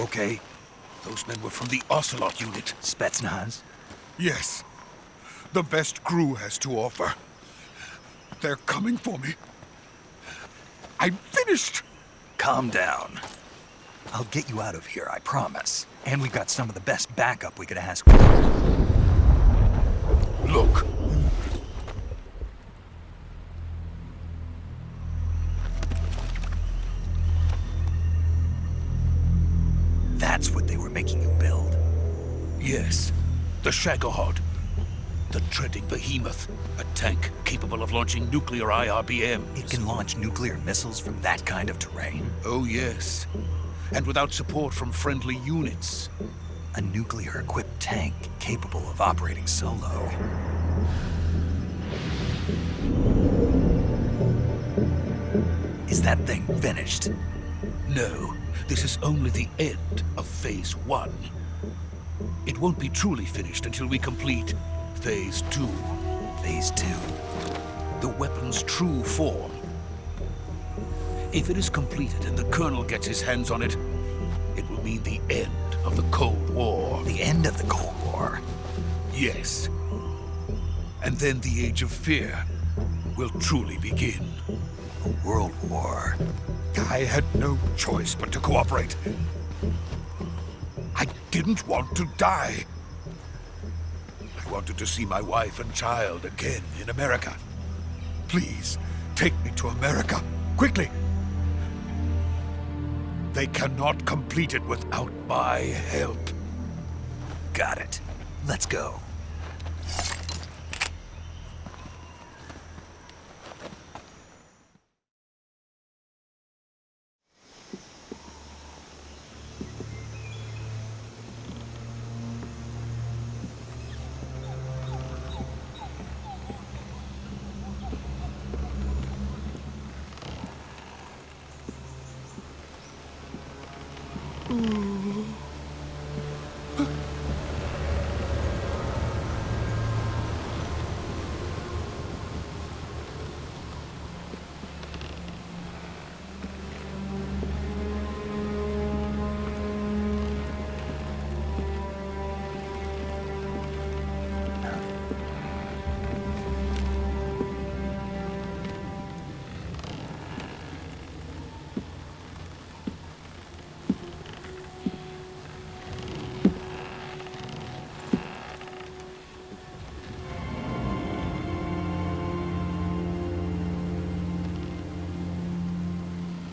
okay? Those men were from the Ocelot unit. Spetsnaz? Yes. The best crew has to offer. They're coming for me. I'm finished! Calm down. I'll get you out of here, I promise. And we've got some of the best backup we could ask for. Look. That's what they were making you build? Yes. The Shagohod. The treading behemoth. A tank capable of launching nuclear IRBMs. It can launch nuclear missiles from that kind of terrain? Oh, yes. And without support from friendly units. A nuclear-equipped tank capable of operating solo. Is that thing finished? No, this is only the end of Phase 1. It won't be truly finished until we complete Phase 2. Phase 2? The weapon's true form. If it is completed and the Colonel gets his hands on it, it will mean the end of the Cold War. The end of the Cold War? Yes. And then the Age of Fear will truly begin. A world war. I had no choice but to cooperate. I didn't want to die. I wanted to see my wife and child again in America. Please, take me to America, quickly. They cannot complete it without my help. Got it. Let's go.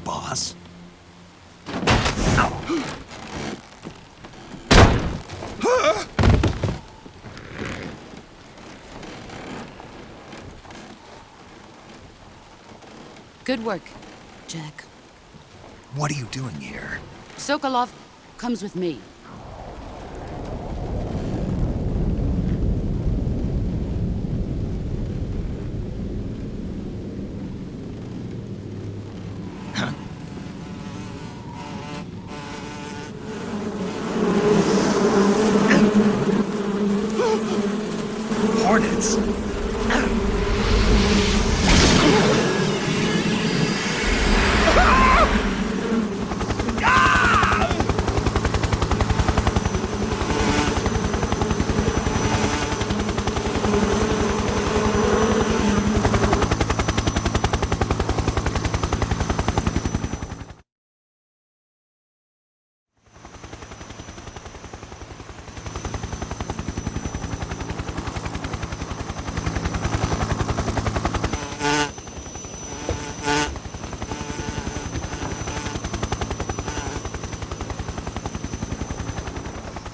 Boss? Good work, Jack. What are you doing here? Sokolov comes with me. Hornets!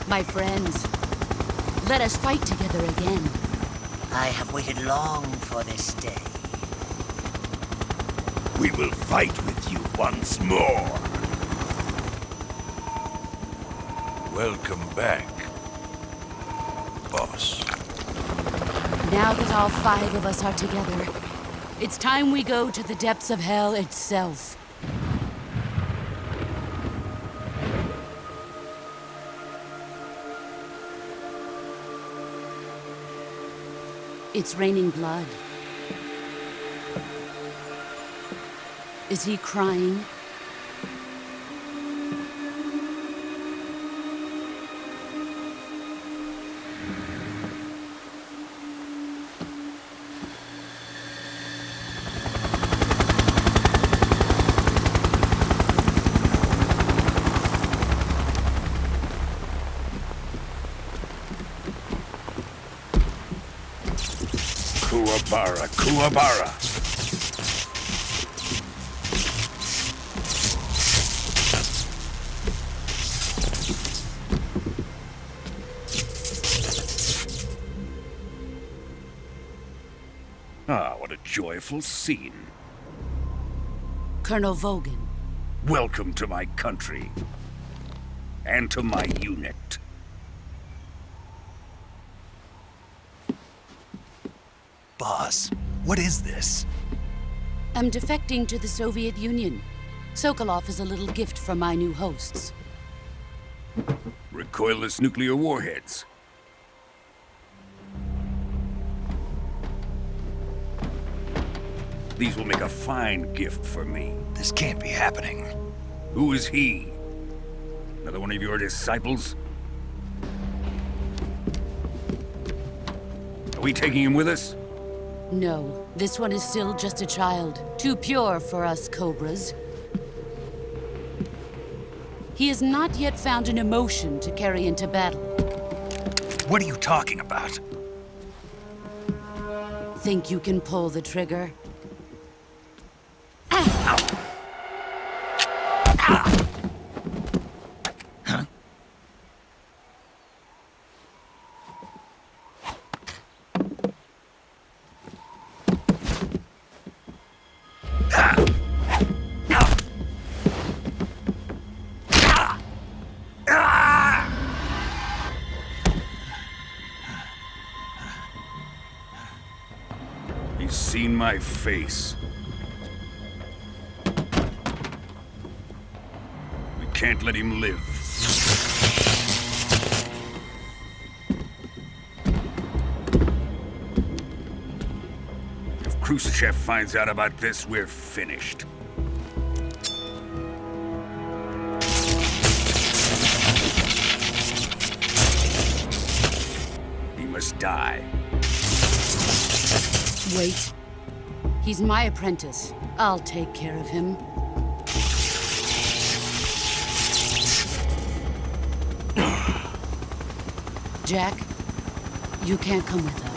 My friends, let us fight together again. I have waited long for this day. We will fight with you once more. Welcome back, boss. Now that all 5 of us are together, it's time we go to the depths of hell itself. It's raining blood. Is he crying? Bara Kuwabara. Ah, what a joyful scene. Colonel Vogan. Welcome to my country. And to my unit. Boss, what is this? I'm defecting to the Soviet Union. Sokolov is a little gift from my new hosts. Recoilless nuclear warheads. These will make a fine gift for me. This can't be happening. Who is he? Another one of your disciples? Are we taking him with us? No, this one is still just a child. Too pure for us Cobras. He has not yet found an emotion to carry into battle. What are you talking about? Think you can pull the trigger? He's seen my face. We can't let him live. If Khrushchev finds out about this, we're finished. He must die. Wait. He's my apprentice. I'll take care of him. Jack, you can't come with us.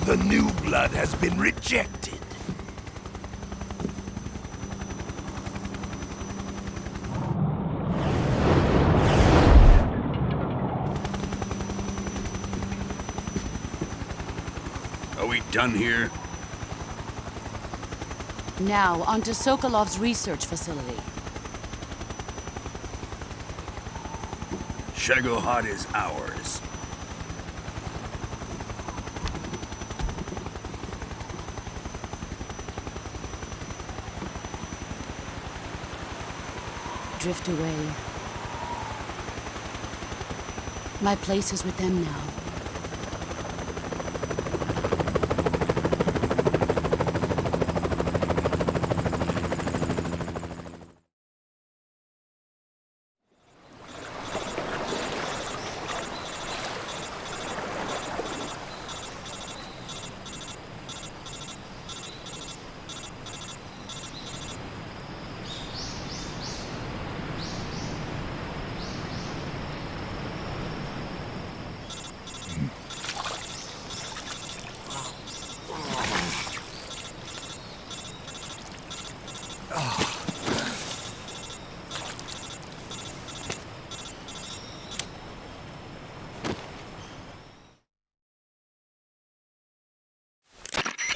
The new blood has been rejected. Are we done here? Now, onto Sokolov's research facility. Shagohod is ours. Drift away. My place is with them now.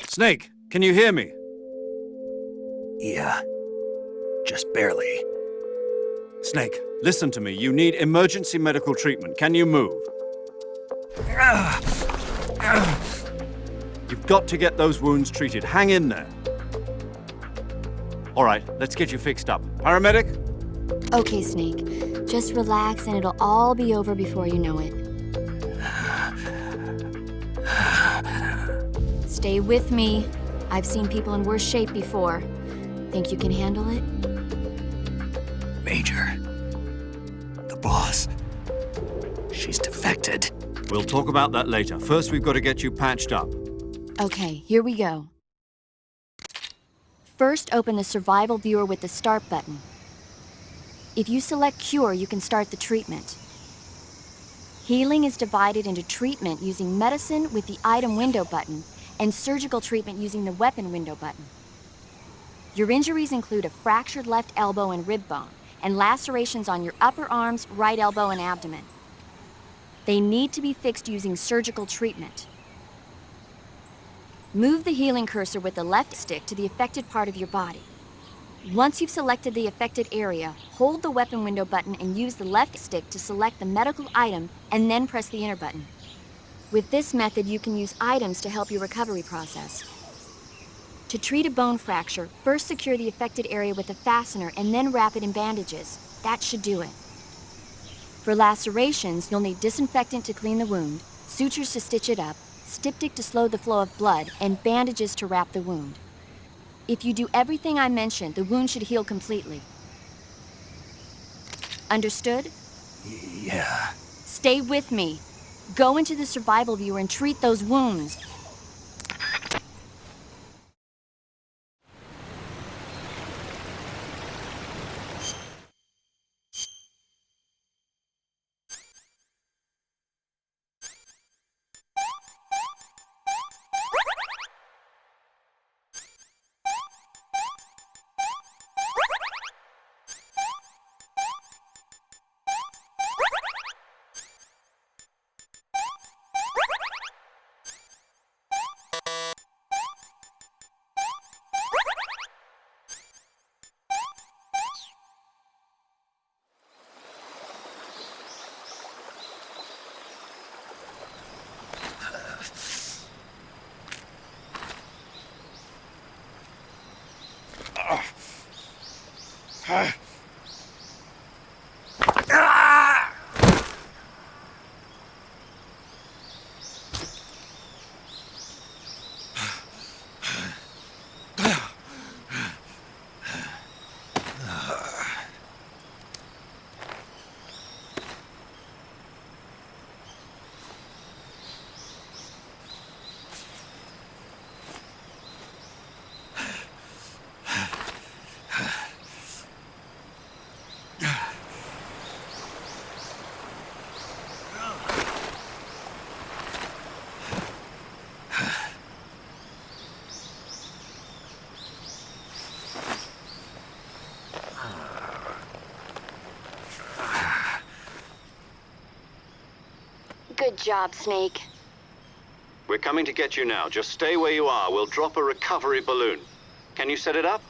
Snake, can you hear me? Yeah. Just barely. Snake, listen to me. You need emergency medical treatment. Can you move? We've got to get those wounds treated. Hang in there. All right, let's get you fixed up. Paramedic? Okay, Snake. Just relax and it'll all be over before you know it. Stay with me. I've seen people in worse shape before. Think you can handle it? Major. The boss. She's defected. We'll talk about that later. First, we've got to get you patched up. Okay, here we go. First, open the survival viewer with the start button. If you select Cure, you can start the treatment. Healing is divided into treatment using medicine with the item window button and surgical treatment using the weapon window button. Your injuries include a fractured left elbow and rib bone, and lacerations on your upper arms, right elbow, and abdomen. They need to be fixed using surgical treatment. Move the healing cursor with the left stick to the affected part of your body. Once you've selected the affected area, hold the weapon window button and use the left stick to select the medical item and then press the enter button. With this method, you can use items to help your recovery process. To treat a bone fracture, first secure the affected area with a fastener and then wrap it in bandages. That should do it. For lacerations, you'll need disinfectant to clean the wound, sutures to stitch it up, styptic to slow the flow of blood, and bandages to wrap the wound. If you do everything I mentioned, the wound should heal completely. Understood? Yeah. Stay with me. Go into the survival viewer and treat those wounds. Good job, Snake. We're coming to get you now. Just stay where you are. We'll drop a recovery balloon. Can you set it up?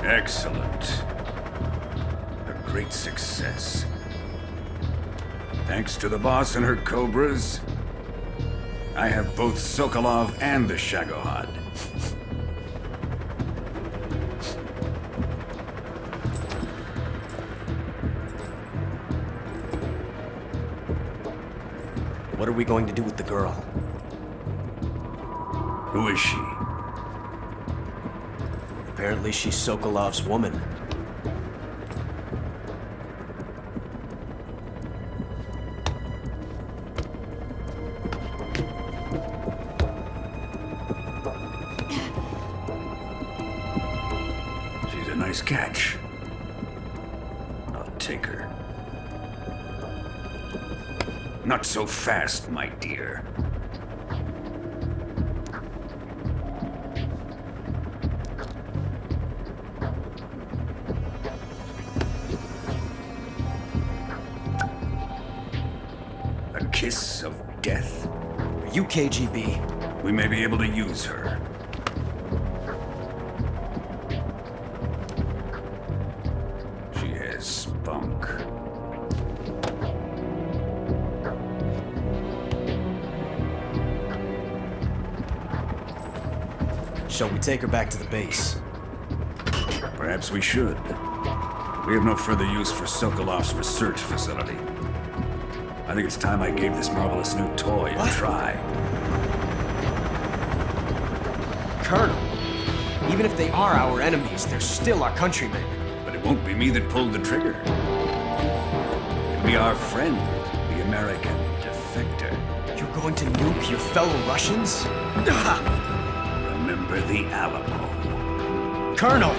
Excellent. A great success. Thanks to the boss and her cobras, I have both Sokolov and the Shagohod. What are we going to do with the girl? Who is she? Apparently she's Sokolov's woman. She's a nice catch. I'll take her. Not so fast, my dear. A kiss of death? Are you KGB? We may be able to use her. She has spunk. Shall we take her back to the base? Perhaps we should. We have no further use for Sokolov's research facility. I think it's time I gave this marvelous new toy a try. Colonel, even if they are our enemies, they're still our countrymen. But it won't be me that pulled the trigger. It'll be our friend, the American defector. You're going to nuke your fellow Russians? Remember the Alamo. Colonel!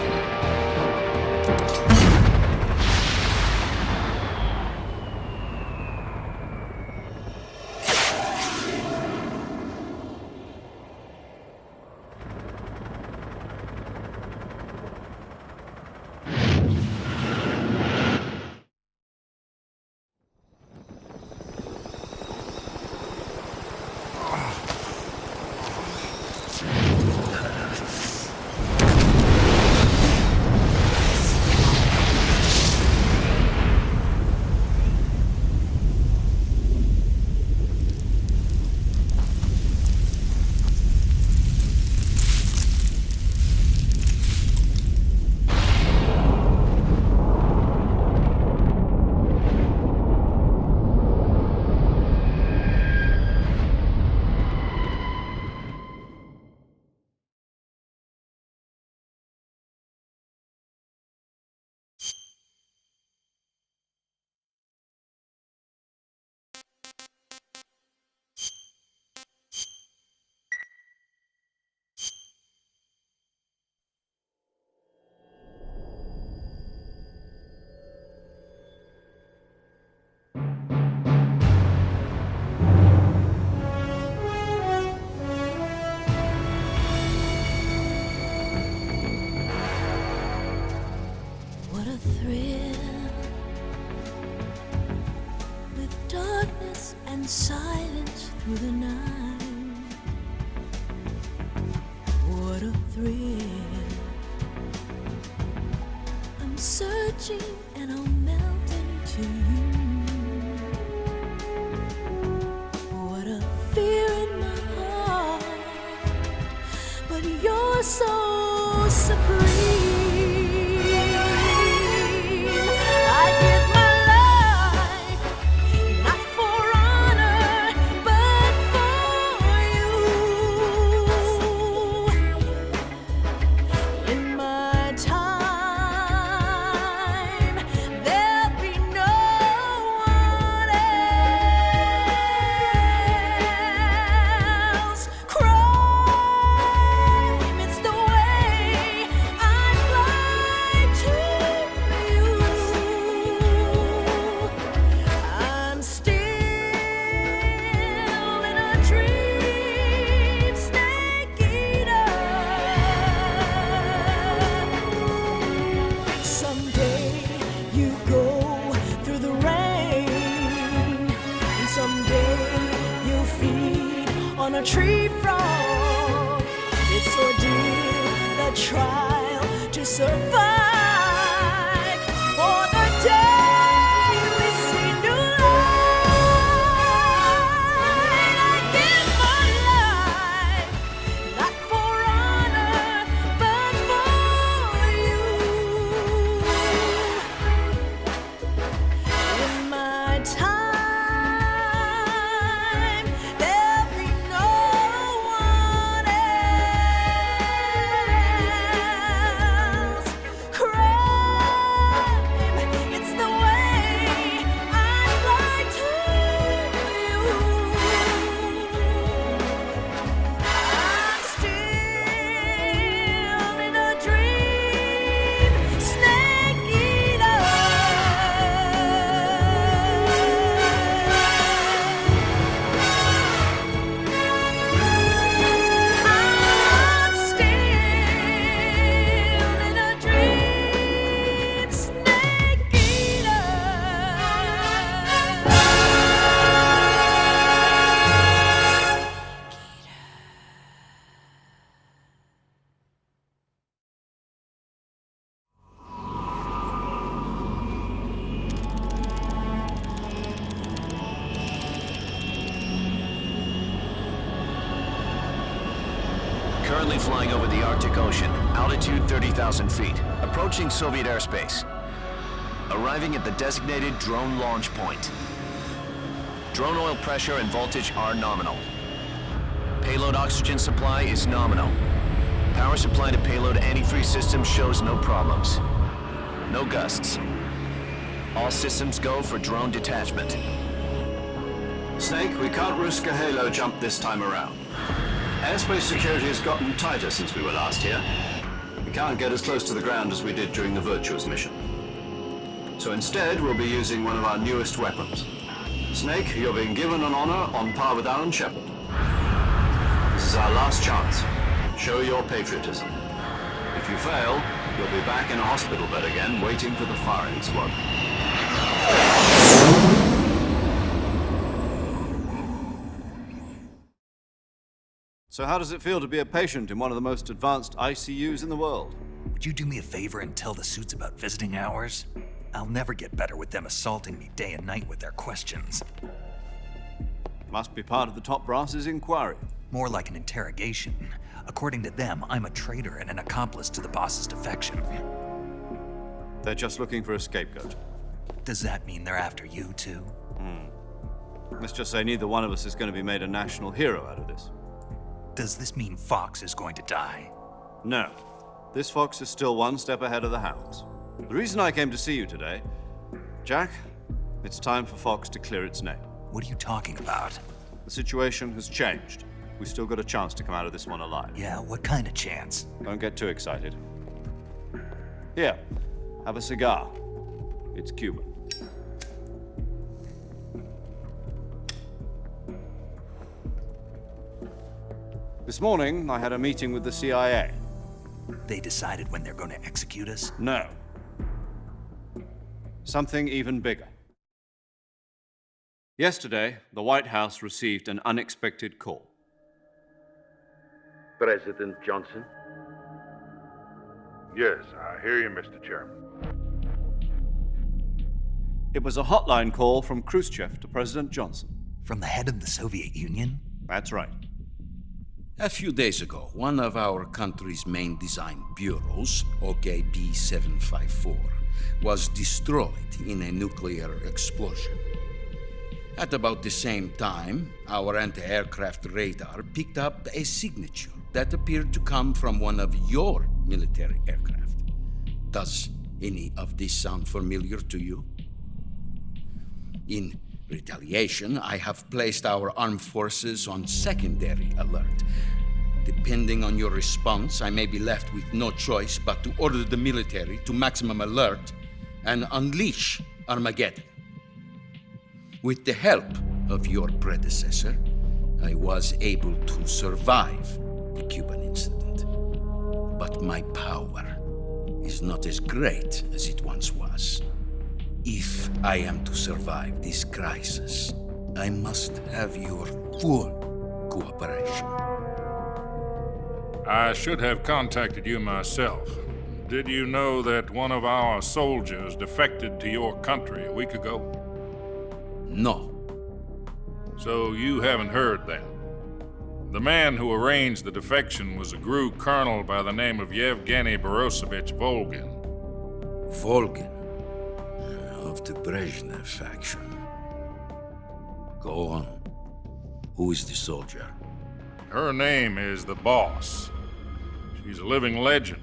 What a thrill, with darkness and silence through the night. What a thrill, I'm searching and I'll melt into you. What a fear in my heart, but you're so supreme. It's the way I survive for the day we see new light. I give my life, not for honor, but for you. In my time, there'll be no one else. Crime, it's the way I lie to you. I'm still in a dream, snake eater. I'm still in a dream, snake eater. Currently flying over the Arctic Ocean, altitude 30,000 feet, approaching Soviet airspace. Arriving at the designated drone launch point. Drone oil pressure and voltage are nominal. Payload oxygen supply is nominal. Power supply to payload antifreeze system shows no problems. No gusts. All systems go for drone detachment. Snake, we can't risk a halo jump this time around. Airspace security has gotten tighter since we were last here. We can't get as close to the ground as we did during the Virtuous mission. So instead, we'll be using one of our newest weapons. Snake, you're being given an honor on par with Alan Shepard. This is our last chance. Show your patriotism. If you fail, you'll be back in a hospital bed again, waiting for the firing squad. So how does it feel to be a patient in one of the most advanced ICUs in the world? Would you do me a favor and tell the suits about visiting hours? I'll never get better with them assaulting me day and night with their questions. Must be part of the top brass's inquiry. More like an interrogation. According to them, I'm a traitor and an accomplice to the boss's defection. They're just looking for a scapegoat. Does that mean they're after you, too? Let's just say neither one of us is going to be made a national hero out of this. Does this mean Fox is going to die? No. This fox is still one step ahead of the hounds. The reason I came to see you today, Jack, it's time for Fox to clear its name. What are you talking about? The situation has changed. We've still got a chance to come out of this one alive. Yeah, what kind of chance? Don't get too excited. Here, have a cigar. It's Cuban. This morning, I had a meeting with the CIA. They decided when they're going to execute us? No. Something even bigger. Yesterday, the White House received an unexpected call. President Johnson? Yes, I hear you, Mr. Chairman. It was a hotline call from Khrushchev to President Johnson. From the head of the Soviet Union? That's right. A few days ago, one of our country's main design bureaus, OKB 754, was destroyed in a nuclear explosion. At about the same time, our anti-aircraft radar picked up a signature that appeared to come from one of your military aircraft. Does any of this sound familiar to you? In retaliation, I have placed our armed forces on secondary alert. Depending on your response, I may be left with no choice but to order the military to maximum alert and unleash Armageddon. With the help of your predecessor, I was able to survive the Cuban incident. But my power is not as great as it once was. If I am to survive this crisis, I must have your full cooperation. I should have contacted you myself, Did you know that one of our soldiers defected to your country a week ago? No. So you haven't heard then. The man who arranged the defection was a GRU colonel by the name of Yevgeny Borosovich Volgin. Volgin? Of the Brezhnev faction. Go on. Who is the soldier? Her name is the Boss. She's a living legend.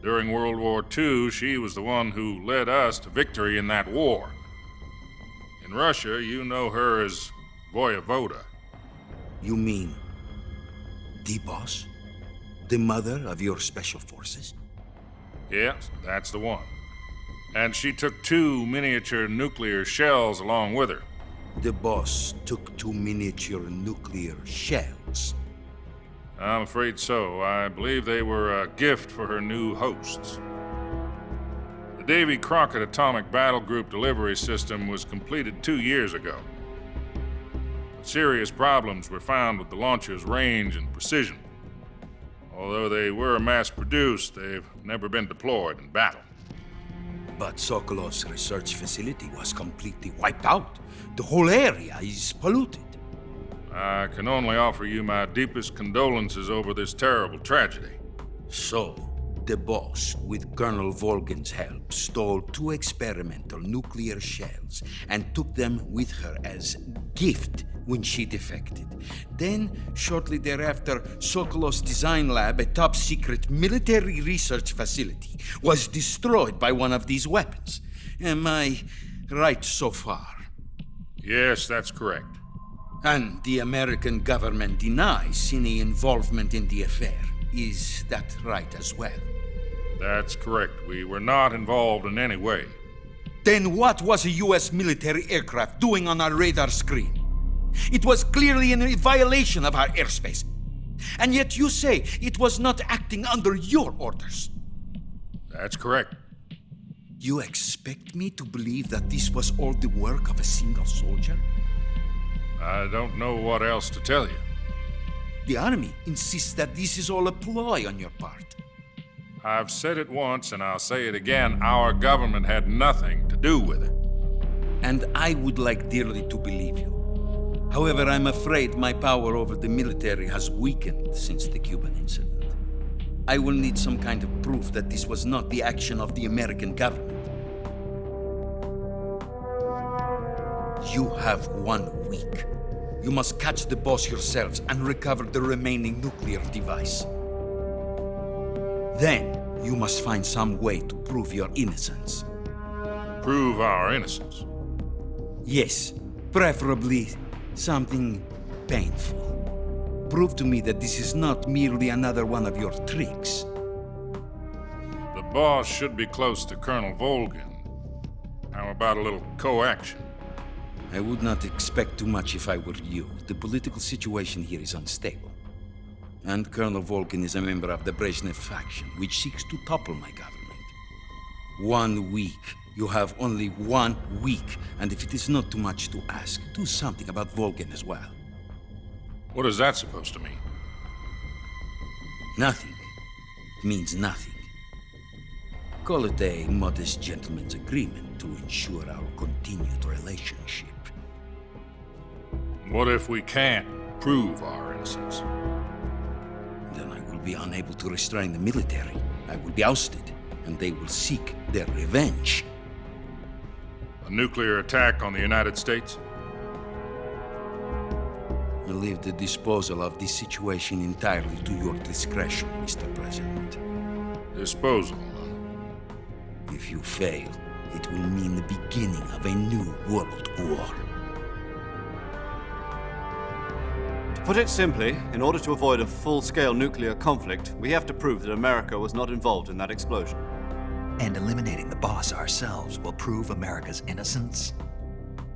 During World War II, she was the one who led us to victory in that war. In Russia, you know her as Voyevoda. You mean the Boss? The mother of your special forces? Yes, that's the one. And she took 2 miniature nuclear shells along with her. The Boss took 2 miniature nuclear shells? I'm afraid so. I believe they were a gift for her new hosts. The Davy Crockett Atomic Battle Group delivery system was completed 2 years ago. But serious problems were found with the launcher's range and precision. Although they were mass-produced, they've never been deployed in battle. But Sokolov's research facility was completely wiped out. The whole area is polluted. I can only offer you my deepest condolences over this terrible tragedy. So, the Boss, with Colonel Volgin's help, stole 2 experimental nuclear shells and took them with her as gift when she defected. Then, shortly thereafter, Sokolov's design lab, a top-secret military research facility, was destroyed by one of these weapons. Am I right so far? Yes, that's correct. And the American government denies any involvement in the affair. Is that right as well? That's correct. We were not involved in any way. Then what was a U.S. military aircraft doing on our radar screen? It was clearly in violation of our airspace. And yet you say it was not acting under your orders. That's correct. You expect me to believe that this was all the work of a single soldier? I don't know what else to tell you. The Army insists that this is all a ploy on your part. I've said it once and I'll say it again. Our government had nothing to do with it. And I would like dearly to believe you. However, I'm afraid my power over the military has weakened since the Cuban incident. I will need some kind of proof that this was not the action of the American government. You have 1 week. You must catch the Boss yourselves and recover the remaining nuclear device. Then, you must find some way to prove your innocence. Prove our innocence? Yes, preferably something painful. Prove to me that this is not merely another one of your tricks. The Boss should be close to Colonel Volgin. How about a little coaction? I would not expect too much if I were you. The political situation here is unstable. And Colonel Volgin is a member of the Brezhnev faction, which seeks to topple my government. 1 week. You have only 1 week, and if it is not too much to ask, do something about Volgin as well. What is that supposed to mean? Nothing. It means nothing. Call it a modest gentleman's agreement to ensure our continued relationship. What if we can't prove our innocence? Then I will be unable to restrain the military. I will be ousted, and they will seek their revenge. A nuclear attack on the United States? I leave the disposal of this situation entirely to your discretion, Mr. President. Disposal? If you fail, it will mean the beginning of a new world war. To put it simply, in order to avoid a full-scale nuclear conflict, we have to prove that America was not involved in that explosion. And eliminating the Boss ourselves will prove America's innocence?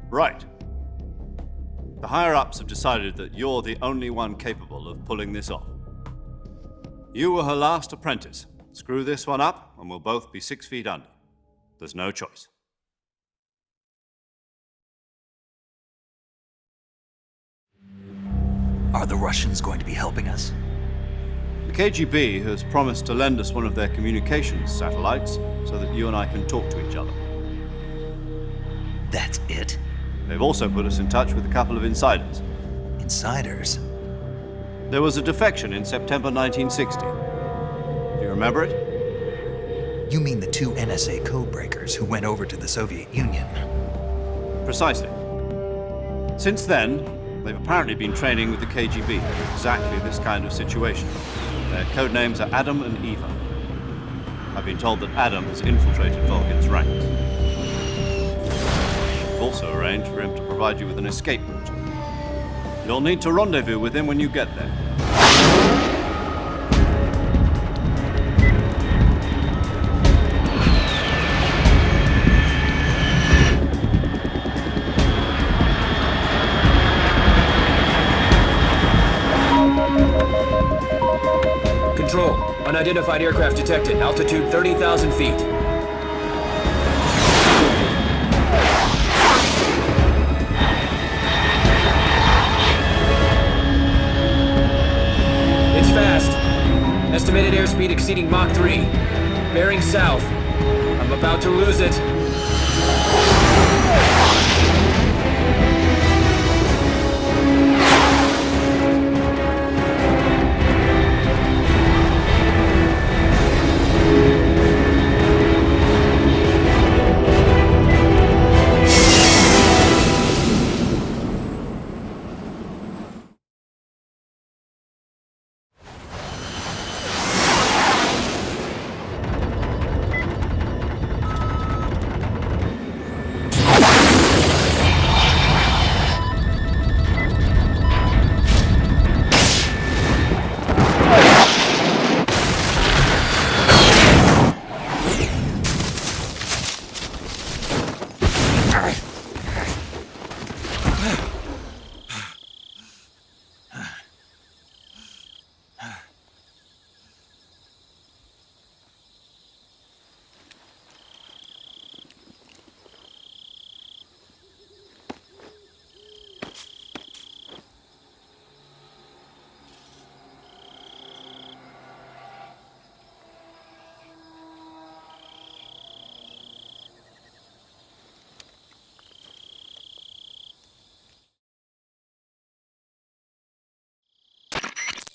Right. The higher-ups have decided that you're the only one capable of pulling this off. You were her last apprentice. Screw this one up, and we'll both be 6 feet under. There's no choice. Are the Russians going to be helping us? The KGB has promised to lend us one of their communications satellites so that you and I can talk to each other. That's it? They've also put us in touch with a couple of insiders. Insiders? There was a defection in September 1960. Do you remember it? You mean the two NSA codebreakers who went over to the Soviet Union? Precisely. Since then, they've apparently been training with the KGB for exactly this kind of situation. Their code names are Adam and Eva. I've been told that Adam has infiltrated Volgin's ranks. I've also arranged for him to provide you with an escape route. You'll need to rendezvous with him when you get there. Control. Unidentified aircraft detected. Altitude 30,000 feet. It's fast. Estimated airspeed exceeding Mach 3. Bearing south. I'm about to lose it.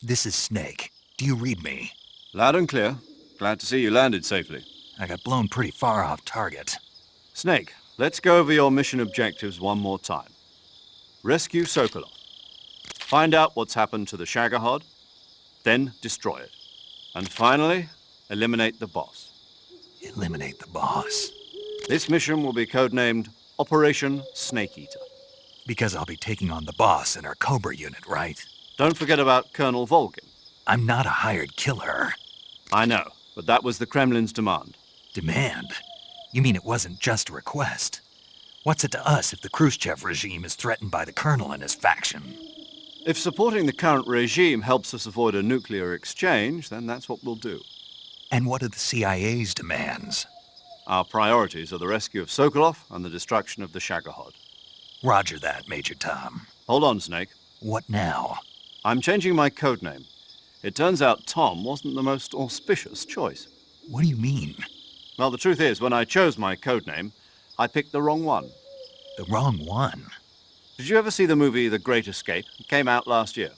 This is Snake. Do you read me? Loud and clear. Glad to see you landed safely. I got blown pretty far off target. Snake, let's go over your mission objectives one more time. Rescue Sokolov. Find out what's happened to the Shagohod, then destroy it. And finally, eliminate the boss. Eliminate the boss? This mission will be codenamed Operation Snake Eater. Because I'll be taking on the boss in our Cobra unit, right? Don't forget about Colonel Volgin. I'm not a hired killer. I know, but that was the Kremlin's demand. Demand? You mean it wasn't just a request? What's it to us if the Khrushchev regime is threatened by the Colonel and his faction? If supporting the current regime helps us avoid a nuclear exchange, then that's what we'll do. And what are the CIA's demands? Our priorities are the rescue of Sokolov and the destruction of the Shagohod. Roger that, Major Tom. Hold on, Snake. What now? I'm changing my codename. It turns out Tom wasn't the most auspicious choice. What do you mean? Well, the truth is, when I chose my codename, I picked the wrong one. The wrong one? Did you ever see the movie The Great Escape? It came out last year.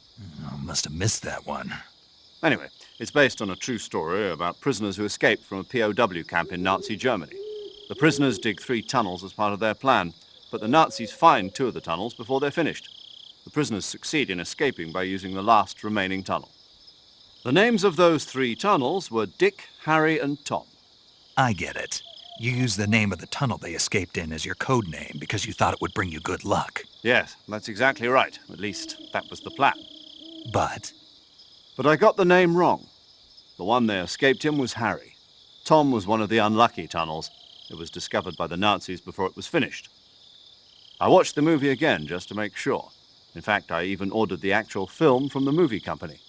I must have missed that one. Anyway, it's based on a true story about prisoners who escaped from a POW camp in Nazi Germany. The prisoners dig 3 tunnels as part of their plan, but the Nazis find 2 of the tunnels before they're finished. The prisoners succeed in escaping by using the last remaining tunnel. The names of those 3 tunnels were Dick, Harry, and Tom. I get it. You used the name of the tunnel they escaped in as your code name because you thought it would bring you good luck. Yes, that's exactly right. At least, that was the plan. But I got the name wrong. The one they escaped in was Harry. Tom was one of the unlucky tunnels. It was discovered by the Nazis before it was finished. I watched the movie again just to make sure. In fact, I even ordered the actual film from the movie company.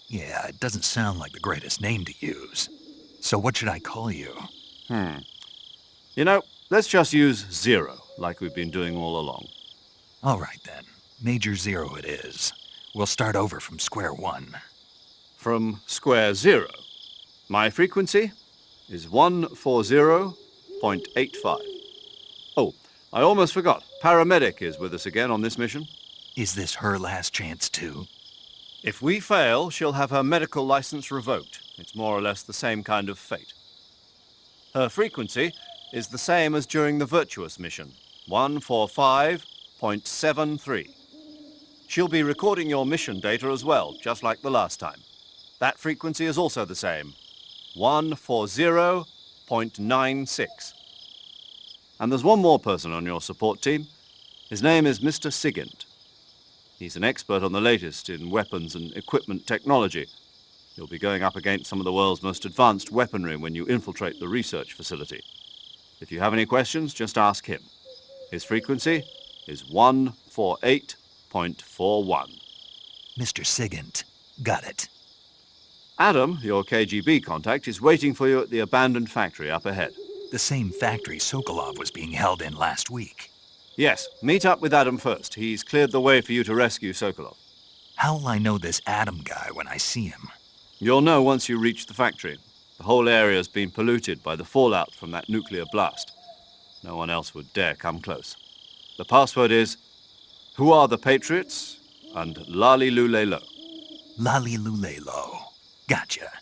yeah, it doesn't sound like the greatest name to use. So what should I call you? You know, let's just use Zero, like we've been doing all along. All right then. Major Zero it is. We'll start over from square one. from square zero. My frequency is 140.85. Oh, I almost forgot. Paramedic is with us again on this mission. Is this her last chance, too? If we fail, she'll have her medical license revoked. It's more or less the same kind of fate. Her frequency is the same as during the Virtuous mission, 145.73. She'll be recording your mission data as well, just like the last time. That frequency is also the same, 140.96. And there's one more person on your support team. His name is Mr. Sigint. He's an expert on the latest in weapons and equipment technology. You'll be going up against some of the world's most advanced weaponry when you infiltrate the research facility. If you have any questions, just ask him. His frequency is 148.41. Mr. Sigint. Got it. Adam, your KGB contact, is waiting for you at the abandoned factory up ahead. The same factory Sokolov was being held in last week. Yes, meet up with Adam first. He's cleared the way for you to rescue Sokolov. How'll I know this Adam guy when I see him? You'll know once you reach the factory. The whole area's been polluted by the fallout from that nuclear blast. No one else would dare come close. The password is, "Who are the Patriots?" and Lali Lule Lo. Lali Lule Lo. Gotcha.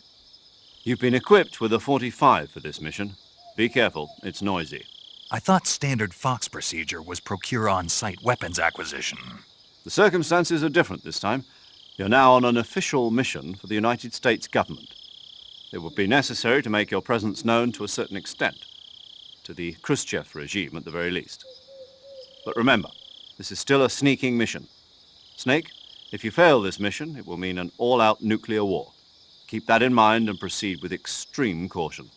You've been equipped with a 45 for this mission. Be careful, it's noisy. I thought standard Fox procedure was procure on-site weapons acquisition. The circumstances are different this time. You're now on an official mission for the United States government. It would be necessary to make your presence known to a certain extent, to the Khrushchev regime at the very least. But remember, this is still a sneaking mission. Snake, if you fail this mission, it will mean an all-out nuclear war. Keep that in mind and proceed with extreme caution.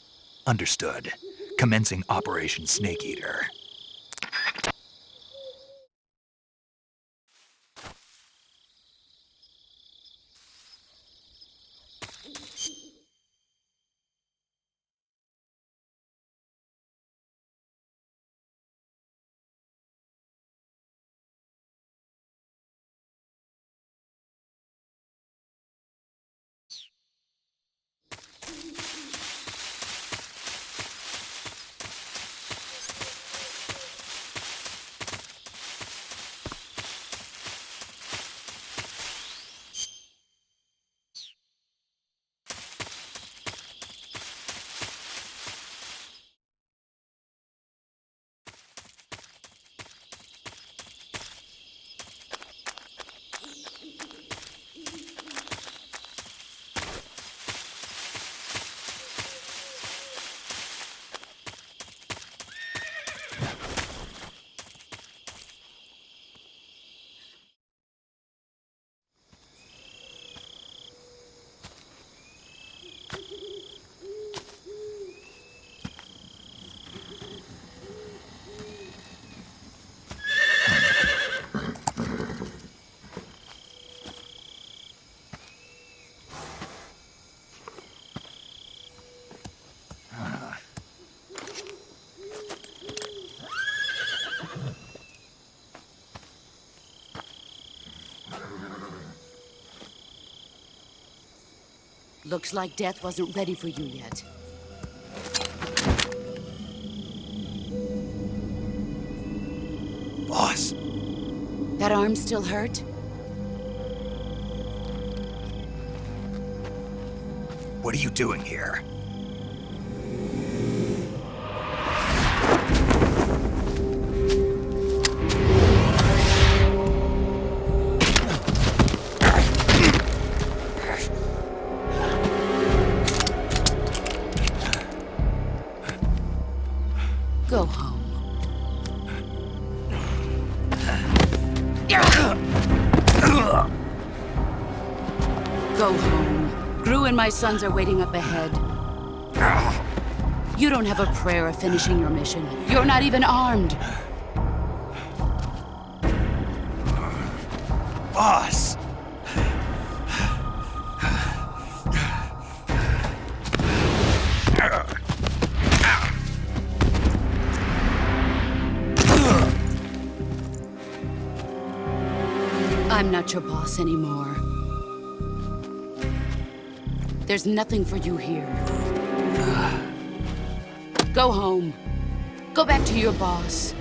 Understood. Commencing Operation Snake Eater. Looks like death wasn't ready for you yet. Boss. That arm still hurt? What are you doing here? Go home. Go home. Gru and my sons are waiting up ahead. You don't have a prayer of finishing your mission. You're not even armed. Boss! I'm not your boss anymore. There's nothing for you here. Go home. Go back to your boss.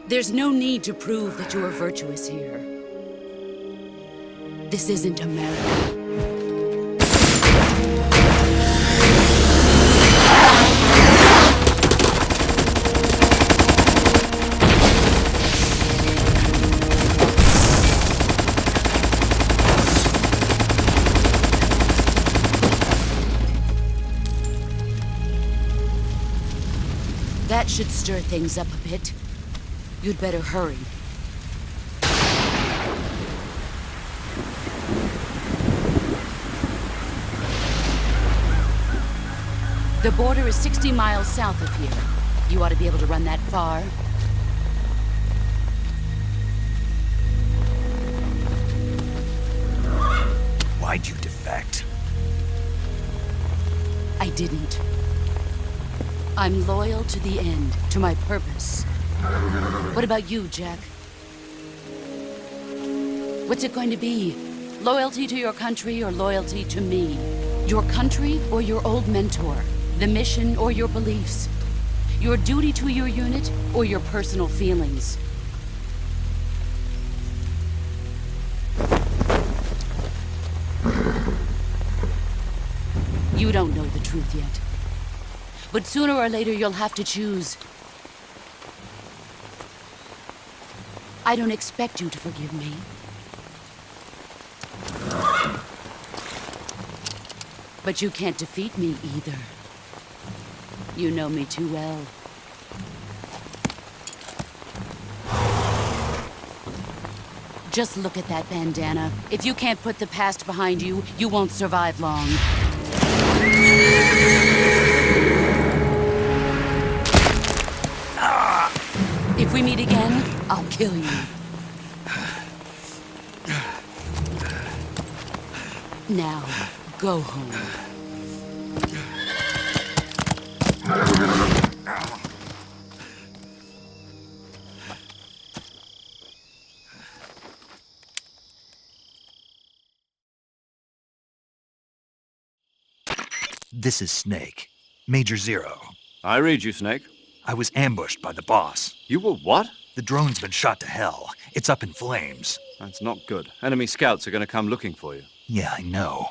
There's no need to prove that you are virtuous here. This isn't America. That should stir things up a bit. You'd better hurry. The border is 60 miles south of here. You ought to be able to run that far. Why'd you defect? I didn't. I'm loyal to the end, to my purpose. What about you, Jack? What's it going to be? Loyalty to your country or loyalty to me? Your country or your old mentor? The mission or your beliefs? Your duty to your unit or your personal feelings? You don't know the truth yet. But sooner or later, you'll have to choose. I don't expect you to forgive me. But you can't defeat me either. You know me too well. Just look at that bandana. If you can't put the past behind you, you won't survive long. If we meet again, I'll kill you. Now, go home. This is Snake. Major Zero. I read you, Snake. I was ambushed by the boss. You were what? The drone's been shot to hell. It's up in flames. That's not good. Enemy scouts are going to come looking for you. Yeah, I know.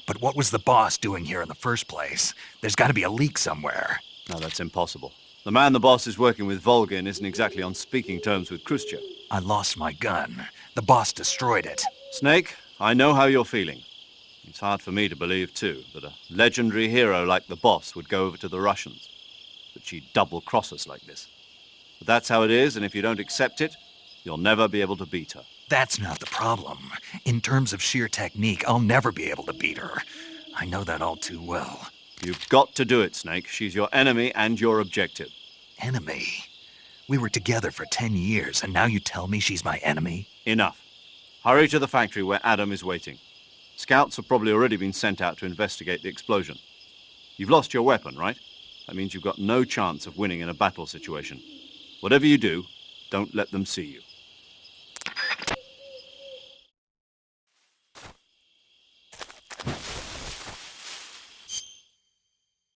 But what was the boss doing here in the first place? There's got to be a leak somewhere. No, that's impossible. The man the boss is working with, Volgin, isn't exactly on speaking terms with Khrushchev. I lost my gun. The boss destroyed it. Snake, I know how you're feeling. It's hard for me to believe, too, that a legendary hero like the boss would go over to the Russians. That she'd double-cross us like this. But that's how it is, and if you don't accept it, you'll never be able to beat her. That's not the problem. In terms of sheer technique, I'll never be able to beat her. I know that all too well. You've got to do it, Snake. She's your enemy and your objective. Enemy? We were together for 10 years, and now you tell me she's my enemy? Enough. Hurry to the factory where Adam is waiting. Scouts have probably already been sent out to investigate the explosion. You've lost your weapon, right? That means you've got no chance of winning in a battle situation. Whatever you do, don't let them see you.